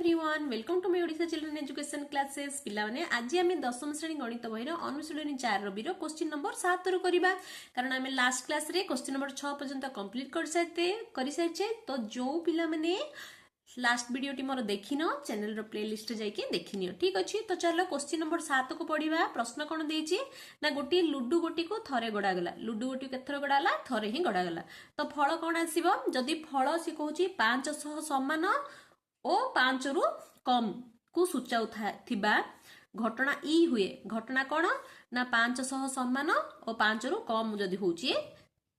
Everyone welcome to my Odisha children education classes पिला माने आज आम 10वीं श्रेणी गणित बहिर अनुशीलनी 4 रविर क्वेश्चन नंबर 7 रु करबा कारण आम लास्ट क्लास रे क्वेश्चन नंबर 6 पर्यंत कंप्लीट कर सारिचे तो जो पिला माने लास्ट वीडियो टी मोर देखिन चैनल रो प्लेलिस्ट जाइके देखिनियो ठीक अछि। तो चलो क्वेश्चन नंबर 7 को पढिबा। प्रश्न कोन देछि ना गोटी लुडु गोटी को थरे गडा गला लुडु गोटी केथर गडाला थरे ही गडा गला तो फल कोन आसीबो जदी फल से कहूची 500 समान ओ 5 रु कम को सूचाउ थिबा घटना ई हुए घटना कोन ना 500 समान और 5 रु कम जदी होची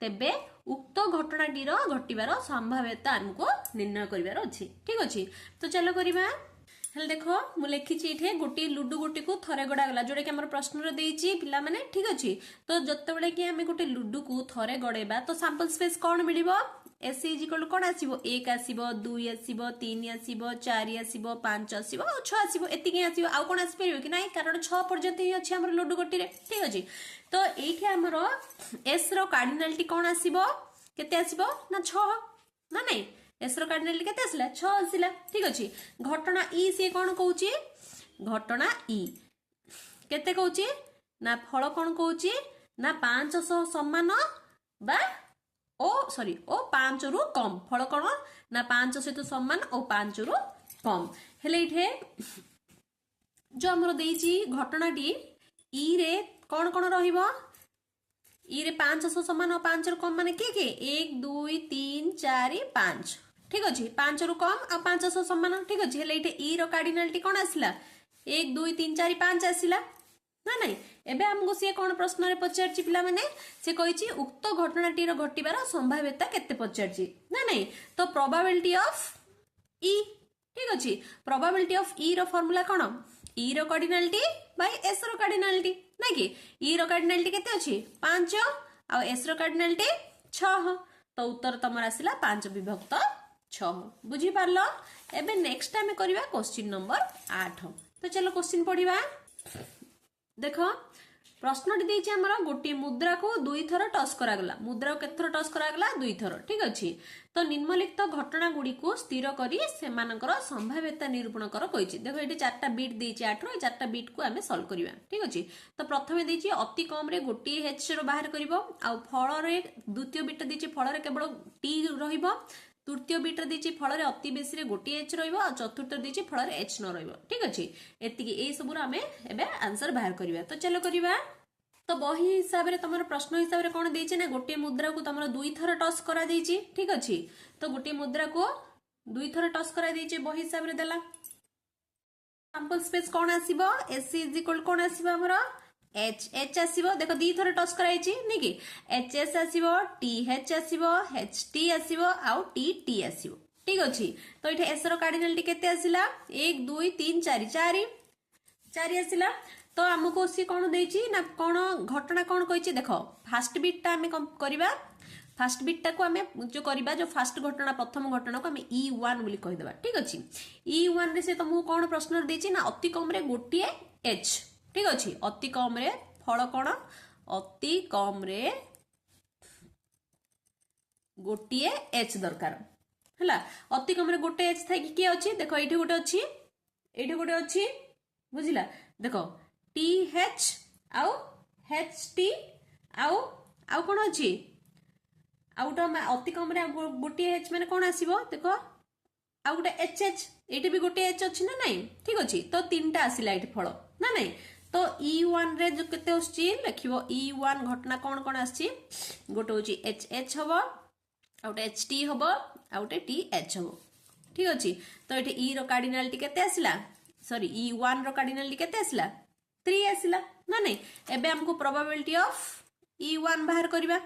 तेबे उक्त घटनाटीर घटिबार संभाव्यता हमको निर्णय करिवार अछि ठीक अछि। तो चलो करिबा हेल देखो मु लिखिछि इथे गोटी लुडु गोटी को थरे गडा गला जोडे कि हमर प्रश्न रे देछि पिला माने ठीक अछि। तो जत्ते बेले कि हमें गोटी लुडु को थरे गडेबा तो सैंपल स्पेस कोन मिलिबो एस इज इक्वल टू कोन आसीबो 1 आसीबो 2 आसीबो 3 आसीबो 4 आसीबो 5 आसीबो और 6 आसीबो एतिके आसीबो आ कोन आसी परिबो कि नै कारण 6 पर्यंत ही अछि हमर लुडु गोटी रे ठीक अछि। तो एठी हमर एस रो कार्डिनलिटी कोन आसीबो केते आसीबो ना 6 ना नै एस रो कार्डिनलिटी केते आसिला 6 आसिला ठीक अछि। घटना ई से कोन कहूची घटना ई केते कहूची ना फल कोन कहूची ना 500 समान बा ओ सॉरी ओ 5 रु कम फल कोन ना 5 सहित समान और 5 रु कम हेले इठे जो हमरो देइची घटनाटी ई रे कोन कोन रहिबो ई रे 500 समान और 5 रु कम माने के 1 2 3 4 5 ठीक अछि 5 रु कम और 500 समान ठीक अछि। हेले इठे ई रो कार्डिनलिटी कोन आसिला 1 2 3 4 5 आसिला ना नहीं एबे हमको से कोन प्रश्न रे पचारची पिला माने से कहिची उक्त घटनाटी रो घटिबार संभाव्यता केते पचारची ना नहीं तो प्रोबेबिलिटी ऑफ ई ठीक अछि। प्रोबेबिलिटी ऑफ ई रो फार्मूला कोन ई रो कार्डिनलिटी बाय एस रो कार्डिनलिटी ना कि ई रो कार्डिनलिटी केते अछि 5 और एस रो कार्डिनलिटी 6 तो उत्तर तमर आसिला 5 विभक्त 6 बुझी पारलो। एबे नेक्स्ट टाइम करबा क्वेश्चन नंबर 8 तो चलो क्वेश्चन पढिबा। देखो प्रश्न दी आमर गोटे मुद्रा को 2 थर टस करागला मुद्रा को केथर टस करागला 2 थर ठीक अछि। तो निम्नलिखित घटना गुडी को स्थिर करी सेमानकर संभाव्यता निरूपण कर कहिछि। देखो एठी चारटा बिट देछि 8 रो चारटा बिट को हमें सॉल्व करिवा ठीक अछि। तो प्रथमे देछि अति कम रे गोटे एच रो बाहर करिवो आ फल रे द्वितीय बिट देछि फल रे केवल टी रहिबो तृतीय बिट देछि फल रे अति बेसी रे गोटे एच रहिबो आ चतुर्थ देछि फल रे एच न रहिबो ठीक अछि। एतिकी ए सब रो हमें एबे आंसर बाहर करिवा। तो चलो करिवा। तो बही हिसाब रे तमरो प्रश्न हिसाब रे कोन देछि ना गोटे मुद्रा को तमरो 2 थर टस करा देछि ठीक अछि। तो गोटे मुद्रा को 2 थर टस करा देछि बही हिसाब रे देला सैंपल स्पेस कोन आसीबो एस इज इक्वल कोन आसीबो हमरो एच एच आसीबो देखो 2 थर टस कराइछि नै कि एच एस आसीबो टी एच आसीबो एच टी आसीबो आ टी टी आसीबो ठीक अछि। तो इठे एस रो कार्डिनलिटी केते आसिला 1 2 3 4 4 4 आसिला। तो हमको सी कोन देछि ना कोन घटना कोन कहिछि देखो फर्स्ट बिट ता हमें करबा फर्स्ट बिट ता को हमें जो करबा जो फर्स्ट घटना प्रथम घटना को हमें E1 बोली कहि देबा ठीक अछि। E1 रे से तुमको कोन प्रश्न देछि ना अति कम रे गोटे H ठीक अछि। अति कम रे फल कोन अति कम रे गोटे H दरकार हला अति कम रे गोटे H थाई कि अछि देखो एठी गोटे अछि बुझिला देखो टी एच आउ एच टी आउ कोन अछि आउटा अति कम रे गोटे एच माने कोन आसीबो देखो आ गोटे एच एच एठी भी गोटे एच अछि ना नै ठीक अछि। तो तीनटा आसिला एठी फल ना नै तो E1 रे जो केते होछि लिखिबो E1 घटना कोन कोन आछि गोटे होछि एच एच हबो आ गोटे एच टी हबो आ गोटे टी एच हबो ठीक अछि। तो एठी ई रो कार्डिनलिटी केते आसिला सॉरी E1 रो कार्डिनलिटी केते आसिला 3 आसिला ना नै एबे हमको प्रोबेबिलिटी ऑफ E1 बाहर करबा।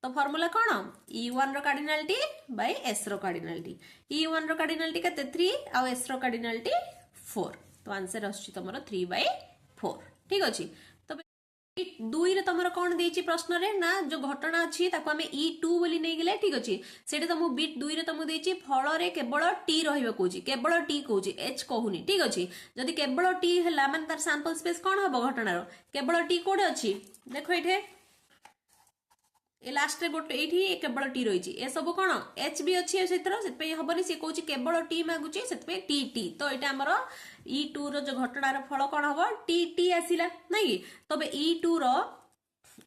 तो फार्मूला कोन E1 रो कार्डिनलिटी बाय S रो कार्डिनलिटी E1 रो कार्डिनलिटी केते 3 आ S रो कार्डिनलिटी 4 तो आंसर आछि तमरो 3/4 ठीक अछि। तो 2 रे तमरो कोन देछि प्रश्न रे ना जो घटना अछि ताको हमें E2 बोली नै गेले ठीक अछि। सेठी तमु बिट 2 रे तमु देछि फल रे केवल टी रहिबो कोछि केवल टी कोछि H कहूनी ठीक अछि। जदि केवल टी हला माने तार सैंपल स्पेस कोन हबो घटना रो केवल टी कोड अछि देखो एठे ए लास्ट रे गोटे एठी केवल टी रही ए सब कौन एच भी अच्छी से हेनी सी कौन केवल टी मागुची से टी टी तो यहाँ आमर E2 रो जो घटनार फल कौन हम टी टी आसला नहीं तबे E2 रो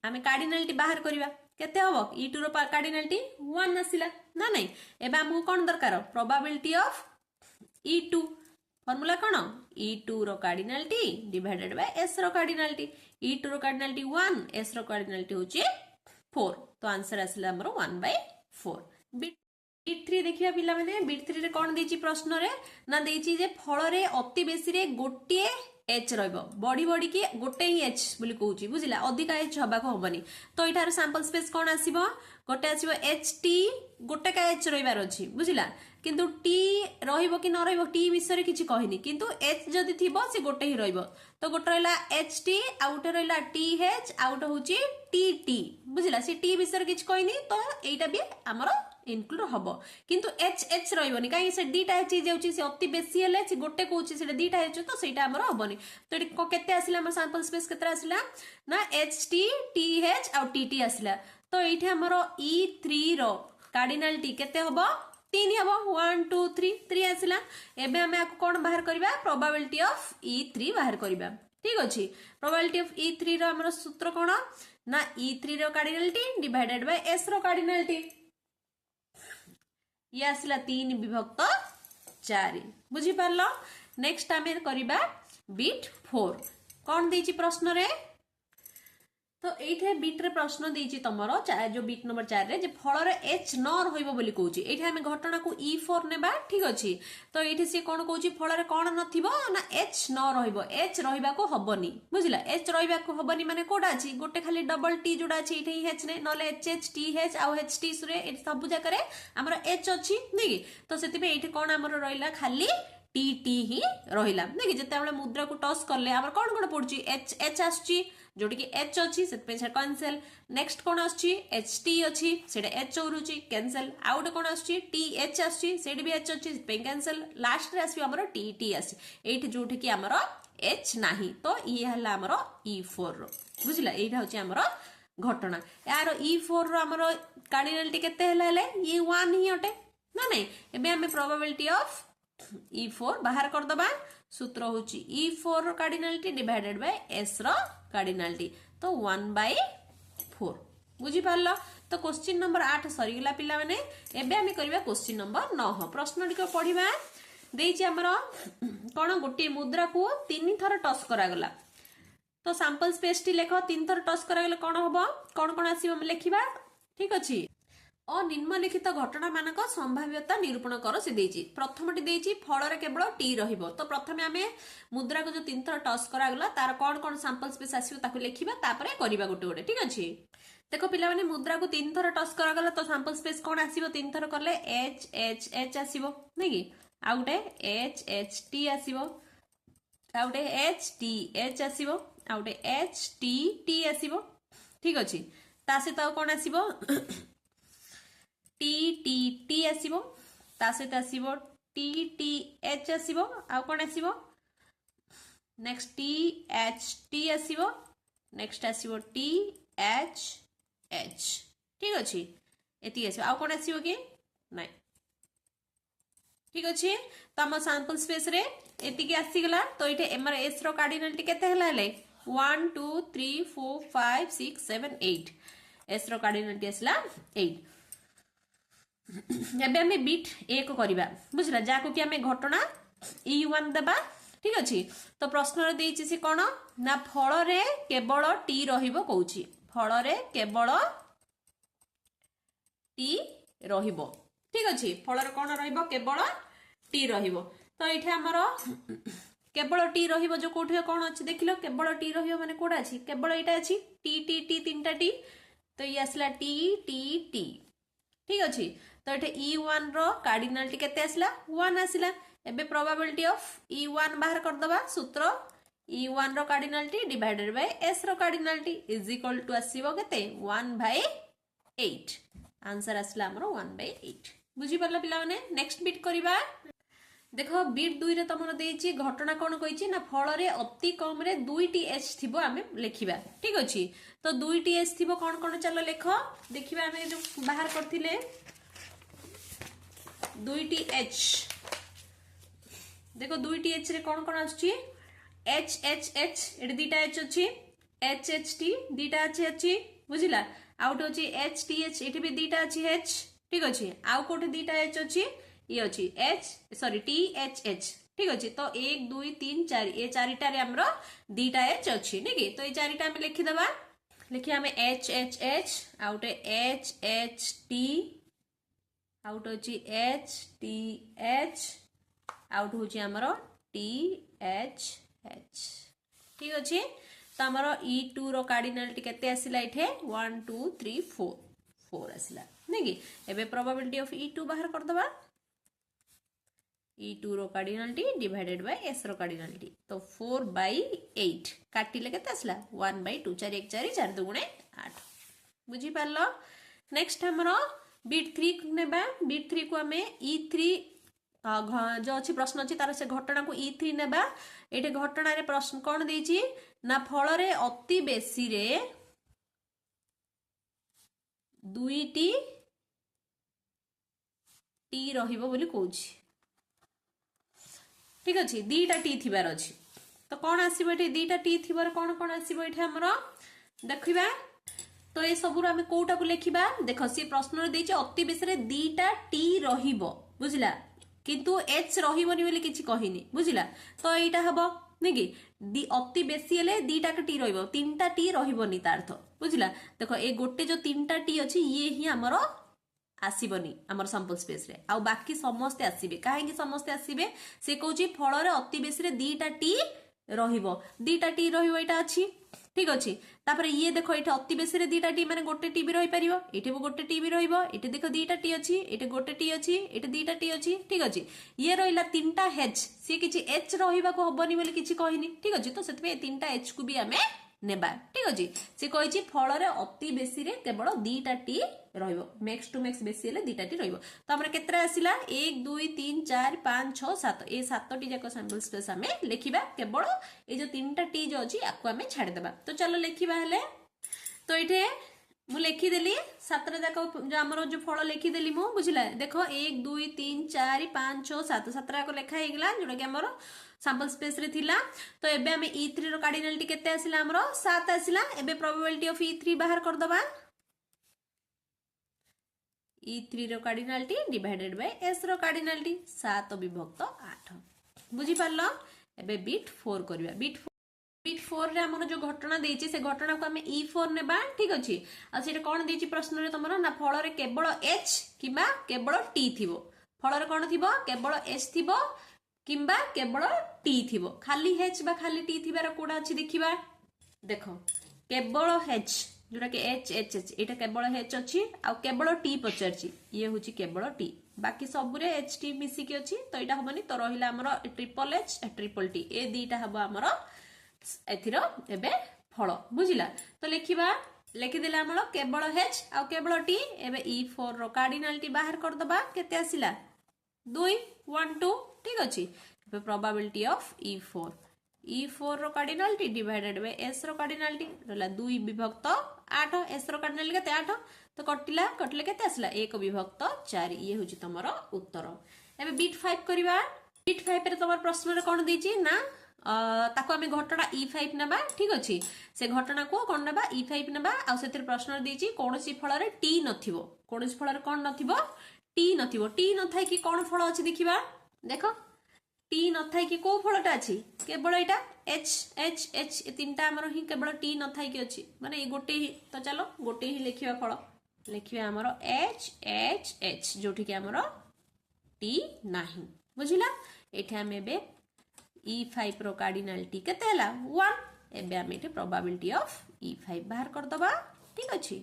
आम कार्डिनालिटी बाहर करवा केते हम E2 रो कार्डिनालिटी 1 आसला ना नहीं एबे हमको कौन दरकार प्रोबेबिलिटी ऑफ E2 फॉर्मूला कौन E2 रो कार्डिनालिटी डिवाइडेड बाय S रो कार्डिनालिटी E2 रो कार्डिनालिटी 1 S रो कार्डिनालिटी होची 4 तो आंसर आसला हमरो 1/4 बिट 3 देखिया पिला माने बिट 3 रे कोन देची प्रश्न रे ना देची जे फल रे अति बेसी रे गोटे एच रहइबो बॉडी बॉडी की गोटे ही एच बोली कहूची बुझिला अधिका एच हबा को हबनी तो इठार सैंपल स्पेस कोन आसीबो गोटे आसीबो एच टी गोटे का एच रहिबार अछि बुझिला किंतु टी रहिबो कि न रहिबो टी विषय रे किछि कहिनी किंतु एच जदी थिबो से गोटे ही रहिबो तो गोटे रहला एच टी आ गोटे रहला टी एच आ गोटे होची टी टी बुझिला से टी विषय रे किछि कहिनी तो एटा भी हमरो इनक्लूड हबो किंतु एच एच रहिबोनी काई से डीटा एच जाउची से अति बेसी हेले से गोटे कहूची से डीटा एच तो सेटा हमरो हबोनी तो एटी केते आसिला हमर सैंपल स्पेस केते आसिला ना एच टी टी एच आ टी टी आसिला तो एठी हमरो E3 रो कार्डिनालिटी केते हबो 3 हबो 1 2 3 3 आसिला एबे हमें आको कोन बाहर करबा प्रोबेबिलिटी ऑफ E3 बाहर करबा ठीक अछि प्रोबेबिलिटी ऑफ E3 रो हमरो सूत्र कोन ना E3 रो कार्डिनालिटी डिवाइडेड बाय S रो कार्डिनालिटी ये आसला 3 विभक्त 4 बुझी पारलो नेक्स्ट आमे करिबा बिट 4 कोन देची प्रश्न रे तो एठे बिट रे प्रश्न देची तमरो जो बिट नंबर 4 रे जे फल रे एच न रहइबो बोली कहूची एठे हमें घटना को E4 नेबा ठीक अछि तो एठे से कोन कहूची फल रे कोन नथिबो ना एच न रहइबो एच रहिबा को हबनी बुझिला एच रहिबा को हबनी माने कोडा अछि गोटे खाली डबल टी जोडा अछि एठे एच ने नले एच एच टी एच आ एच टी सुरे ए सब जगह रे हमर एच अछि नेकी तो सेति पे एठे कोन हमर रहिला खाली टी टी ही रहिला नेकी जते हमले मुद्रा को टॉस करले हमर कोन कोन पडुची एच एच आछी जोटी की एच अच्छी से कैंसल नेक्स्ट कौन आछी एच टी अच्छी सेटा एच उरुची कैंसल आउट कौन आछी टी एच आछी सेट भी एच अच्छी पे कैंसल लास्ट रे आसी हमरो टी टी आसी एठी जोठी की हमरो एच नाही तो ये हला हमरो E4 रो बुझिला एटा होची हमरो घटना यार E4 रो हमरो कार्डिनालिटी केते हला ले ये 1 ही हटे ना नहीं एबे हमें प्रोबेबिलिटी ऑफ E4 बाहर कर दबा सूत्र होची E4 रो कार्डिनालिटी डिवाइडेड बाय S रो कार्डिनालिटी तो 1/4 बुझी पारलो तो क्वेश्चन नंबर 8 सरी गेला पिला माने एबे हम करबा क्वेश्चन नंबर 9 प्रश्न टिको पढिबा देइछि हमरो कोन गोटी मुद्रा को 3 थर टॉस करा गला तो सैंपल स्पेस टी लेखो 3 थर टॉस करा गले कोन होबो कोन कोन आसीबो हम लेखिबा ठीक अछि निम्नलिखित घटना मानक संभाव्यता निरूपण कर से देछि प्रथमटी देछि फल रे केवल टी रहिबो तो प्रथमे आमे मुद्रा को जो 3 थर टॉस करा गला तार कोन कोन सैंपल स्पेस आसीबो ताकू लेखिबा तापरे करिबा गोटे गोटे ठीक अछि देखो पिला माने मुद्रा को 3 थर टॉस करा गला तो सैंपल स्पेस कोन आसीबो 3 थर करले एच एच एच आसीबो नै कि आ गोटे एच एच टी आसीबो आ गोटे एच टी एच आसीबो आ गोटे एच टी टी आसीबो ठीक अछि ता से तो कोन आसीबो टी टी टी आसीबो ता सहित आसीबो टी टी एच आसीबो आ कोन आसीबो नेक्स्ट टी एच टी आसीबो नेक्स्ट आसीबो टी एच एच ठीक अछि एती आसीबो आ कोन आसीबो कि नै ठीक अछि तो हम सैंपल स्पेस रे एती के आसी गला तो इटे एमर एस रो कार्डिनालिटी केते हला ले 1 2 3 4 5 6 7 8 एस रो कार्डिनालिटी आसला 8 एबे हमें बिट 1 करिबा बुझला जाको कि हमें घटना E1 देबा ठीक अछि तो प्रश्न रे देछि से कोन ना फल रे केवल टी रहिबो कहूची फल रे केवल टी रहिबो ठीक अछि फल रे कोन रहिबो केवल टी रहिबो तो एठे हमरो केवल टी रहिबो जो कोठे कोन अछि देखिलो केवल टी रहिबो माने कोडा अछि केवल एटा अछि टी टी टी तीनटा टी तो ये आसला टी टी टी ठीक अछि तो एठे E1 रो कार्डिनालिटी केते आसला 1 आसला एबे प्रोबेबिलिटी ऑफ E1 बाहर कर दबा सूत्र E1 रो कार्डिनालिटी डिवाइडेड बाय S रो कार्डिनालिटी इज इक्वल टू आसीबो केते 1/8 आंसर आसला हमरो 1/8 बुझी परला पिला माने नेक्स्ट बिट करिबा देख बिट 2 रे तुमर देछि घटना कौन कही ना फल रे अति कम रे 2टी एच थिबो आमे लिखिबा ठीक अछि तो 2टी एच थिबो कौन कौन चलो लेख देखिबा आमे जो बाहर करथिले 2टी एच देखो 2टी एच रे कौन कौन आछी एच एच एच एट दीटा एच अछि एच एच टी दीटा अछि बुझिला आउट अछि एच टी एच एठी भी दीटा अछि एच ठीक अछि आउ कोठी दीटा एच अछि ये अच्छी H sorry T H H ठीक अच्छे तो 1 2 3 4 ये चारिटा रे हमरो दीटा एच अच्छी नहीं तो ये चारिटा में लिखिदबा लिखिए हमें एच एच एच आउटे एच एच टी आउट अच्छी एच टी एच आउट होची हमरो टी एच एच ठीक अच्छे तो हमरो E2 रो कार्डिनलिटी केते आसिला इठे 1 2 3 4 4 आसिला नहीं कि एबे प्रोबेबिलिटी ऑफ E2 बाहर कर दबा E2 रो cardinality divided by S row cardinality तो 4/8 काटिले केते आसला 1/2 4 1 4 4 2 8 बुझी पारलो नेक्स्ट हमरो बिट 3 नेबा बिट 3 को हमें E3 जो अच्छी प्रश्न अच्छी तार से घटना को E3 नेबा एटे घटना रे प्रश्न कोन देछि ना फल रे अति बेसी रे दुईटी टी रहिबो बोली कहूछि ठीक अच्छे दीटा टी थिबार अच्छी तो कौन आसीबो एठी दीटा टी थिबार कौन कौन आसीबो एठी हमरो देखिबा तो ये सबु आमे कोटा को लेखिबा देखो सी प्रश्न रे देछि अति बेसी रे दीटा टी रहिबो बुझिला किंतु एच रहिबोनी बोली किछि कहिनी बुझिला तो एटा हबो नै कि अति बेसी हेले दीटा का टी रहिबो तीनटा टी रहिबोनी तार अर्थ बुझिला देखो ए गोटे जो तीनटा टी अछि ये ही हमरो आसीबनी हमर सैंपल स्पेस रे आ बाकी समस्त आसीबे काहे कि समस्त आसीबे से कहूची फल रे अति बेसी रे दीटा टी रहिबो दीटा टी रहिबो एटा अछि ठीक अछि तापर ये देखो एटा अति बेसी रे दीटा टी माने गोटे टी भी रहि परिबो एठी गोटे टी भी रहिबो एठी देखो दीटा टी अछि एठी गोटे टी अछि एठी दीटा टी अछि ठीक अछि ये रहिला तीनटा एच से किछि एच रहिबा को हबनी बोली किछि कहिनी ठीक अछि तो सेतबे तीनटा एच को भी हमें नेबा ठीक अछि से कहिछि फल रे अति बेसी रे केवल दीटा टी रहिबो मैक्स टू मैक्स बेसी हेले दीटा टी रहिबो तो हमर केतरा आसिला 1 2 3 4 5 6 7 ए 7 टी जाको सैंपल स्पेस हमें लिखिबा केवल ए जो तीनटा टी जो अछि आको हमें छाड़ देबा तो चलो लिखिबा हेले तो इठे मु लिखि देली 7 जाको जो हमर जो फल लिखि देली मु बुझिला देखो 1 2 3 4 5 6 7 7 जाको लेखा हे गेला जोडा कि हमर सैंपल स्पेस रे थिला तो एबे हमें E3 रो कार्डिनलिटी केते आसिला हमरो 7 आसिला एबे प्रोबेबिलिटी ऑफ E3 बाहर कर दबा E3 रो cardinality divided by S row cardinality 7 विभक्त 8 बुझी पारलो एबे बिट 4 करबा बिट 4 रे हमर जो घटना देछि से घटना को हमें E4 नेबा ठीक अछि आ सेटा कोन देछि प्रश्न रे तमरो ना फल रे केवल H किबा केवल T थिबो फल रे कोन थिबो केवल H थिबो किंबा केवल T थिबो खाली H बा खाली T थिबार कोडा अछि देखिबा देखो केवल H जोटा कि H H H एटा केवल H अछि आ केवल T पचरछि ये होछि केवल T बाकी सब रे H T मिसी के अछि तो एटा होबनी तो रहिला हमरो ट्रिपल H ट्रिपल T ए दीटा हबो हमरो एथिरो एबे फल बुझिला तो लिखिबा लिखि देला हमरो केवल H आ केवल T एबे E4 रो कार्डिनलिटी बाहर कर दबा केते आसिला 2 1 2 ठीक अछि एबे प्रोबेबिलिटी ऑफ E4 रो cardinality divided by S row cardinality रहला 2 विभक्त 8 S रो कार्डिनलिटी केते 8 तो कटले केते आसला 1 विभक्त 4 ये होची तमरो उत्तर एबे बिट 5 करबा बिट 5 रे तमर प्रश्न रे कोन देछि ना ताको हमें घटना E5 नेबा ठीक अछि से घटना को कोन नेबा E5 नेबा आ सेतिर प्रश्न देछि कोनोसी फल रे T नथिबो कोनोसी फल रे कोन नथिबो T नथिबो T नथाय कि कोन फल अछि देखिबा देखो T नथाय कि को फलटा अछि केवल एटा H H H ए तीनटा हमर ही केवल T नथाय कि अछि माने ए गोटे ही तो चलो गोटे ही लिखिबा फल लिखिबा हमर H H H जोठी कि हमर T नाही बुझिला एठा हम एबे E5 रो कार्डिनलिटी केते हला 1 एबे हम एठे प्रोबेबिलिटी ऑफ E5 बाहर कर दबा ठीक अछि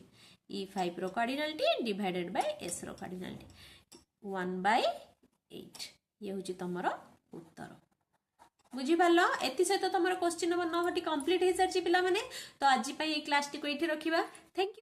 E5 row cardinality divided by S row cardinality 1/8 ये होची तमरो उत्तर बुझी पारलो एति सहित तमरो क्वेश्चन नंबर 9 कंप्लीट हे सरची पिला माने तो आज पई ए क्लास टी को एठी रखिबा थैंक यू।